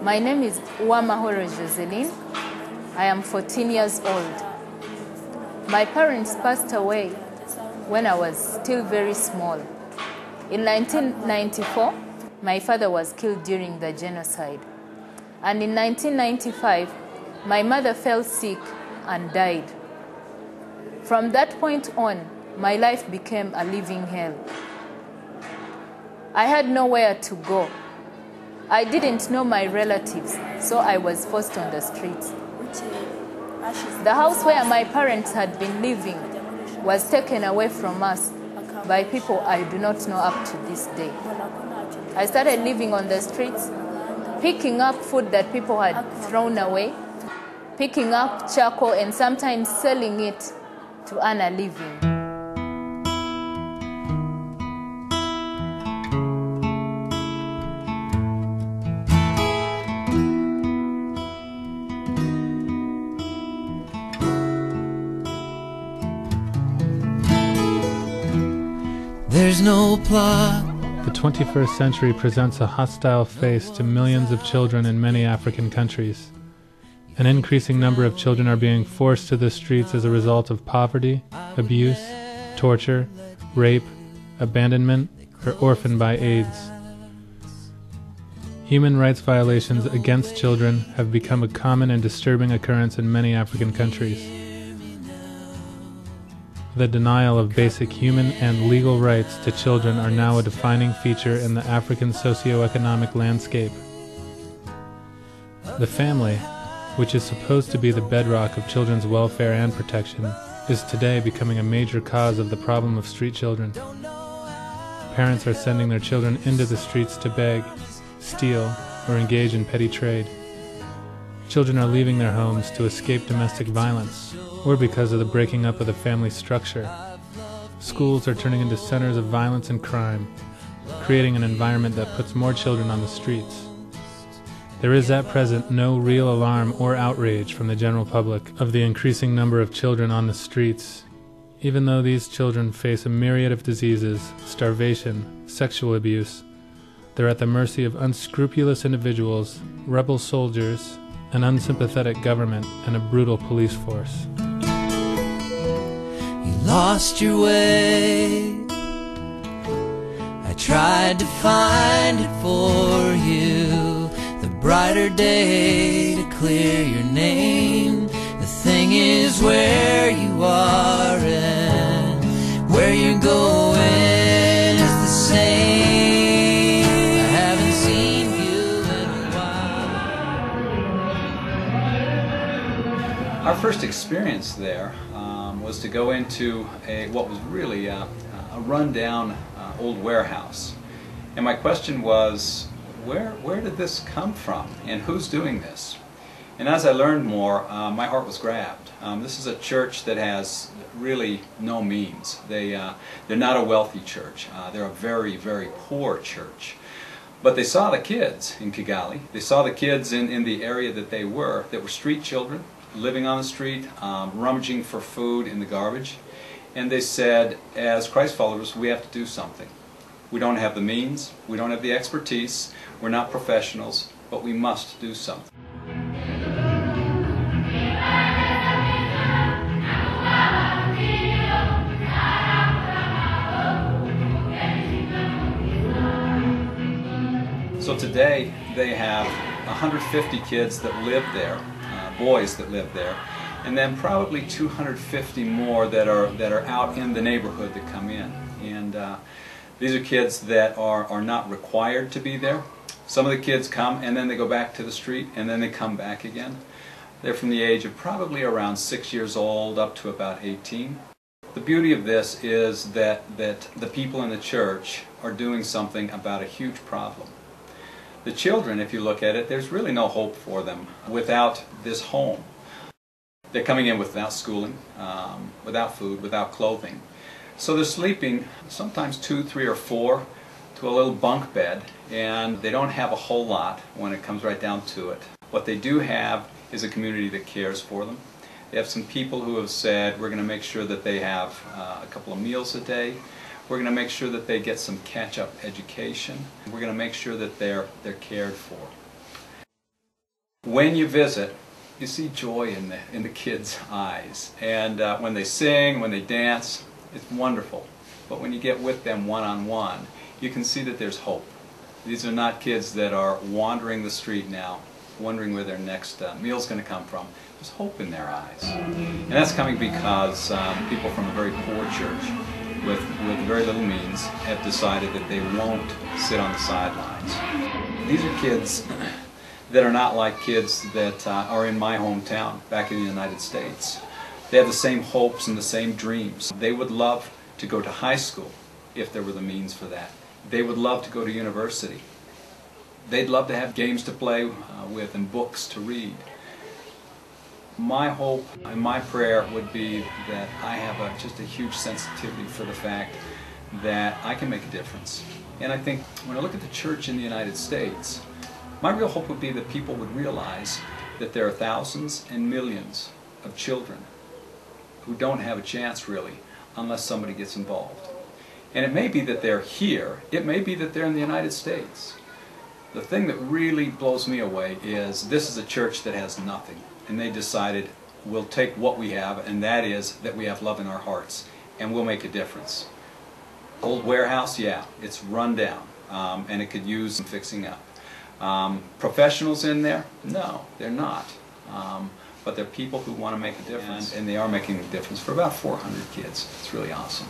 My name is Uwamahoro Joseline. I am 14 years old. My parents passed away when I was still very small. In 1994, my father was killed during the genocide. And in 1995, my mother fell sick and died. From that point on, my life became a living hell. I had nowhere to go. I didn't know my relatives, so I was forced on the streets. The house where my parents had been living was taken away from us by people I do not know up to this day. I started living on the streets, picking up food that people had thrown away, picking up charcoal and sometimes selling it to earn a living. There's no plot. The 21st century presents a hostile face to millions of children in many African countries. An increasing number of children are being forced to the streets as a result of poverty, abuse, torture, rape, abandonment, or orphaned by AIDS. Human rights violations against children have become a common and disturbing occurrence in many African countries. The denial of basic human and legal rights to children are now a defining feature in the African socio-economic landscape. The family, which is supposed to be the bedrock of children's welfare and protection, is today becoming a major cause of the problem of street children. Parents are sending their children into the streets to beg, steal, or engage in petty trade. Children are leaving their homes to escape domestic violence, or because of the breaking up of the family structure. Schools are turning into centers of violence and crime, creating an environment that puts more children on the streets. There is at present no real alarm or outrage from the general public of the increasing number of children on the streets, even though these children face a myriad of diseases, starvation, sexual abuse. They're at the mercy of unscrupulous individuals, rebel soldiers, an unsympathetic government, and a brutal police force. You lost your way. I tried to find it for you, the brighter day to clear your name. The thing is where you are and where you're going is the same. I haven't seen you in a while. Our first experience there was to go into what was really a rundown old warehouse. And my question was, where did this come from and who's doing this? And as I learned more, my heart was grabbed. This is a church that has really no means. They're not a wealthy church. They're a very, very poor church. But they saw the kids in Kigali. They saw the kids in the area that were street children, living on the street, rummaging for food in the garbage. And they said, as Christ followers, we have to do something. We don't have the means, we don't have the expertise, we're not professionals, but we must do something. So today they have 150 kids that live there, boys that live there, and then probably 250 more that are out in the neighborhood that come in. And these are kids that are not required to be there. Some of the kids come and then they go back to the street and then they come back again. They're from the age of probably around 6 years old up to about 18. The beauty of this is that the people in the church are doing something about a huge problem. The children, if you look at it, there's really no hope for them without this home. They're coming in without schooling, without food, without clothing. So they're sleeping sometimes 2, 3, or 4 to a little bunk bed, and they don't have a whole lot when it comes right down to it. What they do have is a community that cares for them. They have some people who have said, we're going to make sure that they have a couple of meals a day. We're going to make sure that they get some catch-up education. We're going to make sure that they're cared for. When you visit, you see joy in the kids' eyes. And when they sing, when they dance, it's wonderful. But when you get with them one-on-one, you can see that there's hope. These are not kids that are wandering the street now, wondering where their next meal's going to come from. There's hope in their eyes. And that's coming because people from a very poor church with very little means have decided that they won't sit on the sidelines. These are kids that are not like kids that are in my hometown back in the United States. They have the same hopes and the same dreams. They would love to go to high school if there were the means for that. They would love to go to university. They'd love to have games to play with and books to read. My hope and my prayer would be that I have just a huge sensitivity for the fact that I can make a difference. And I think when I look at the church in the United States, my real hope would be that people would realize that there are thousands and millions of children who don't have a chance really unless somebody gets involved. And it may be that they're here, it may be that they're in the United States. The thing that really blows me away is this is a church that has nothing. And they decided, we'll take what we have, and that is that we have love in our hearts, and we'll make a difference. Old warehouse, yeah, it's run down, and it could use some fixing up. Professionals in there? No, they're not. But they're people who want to make a difference, and they are making a difference for about 400 kids. It's really awesome.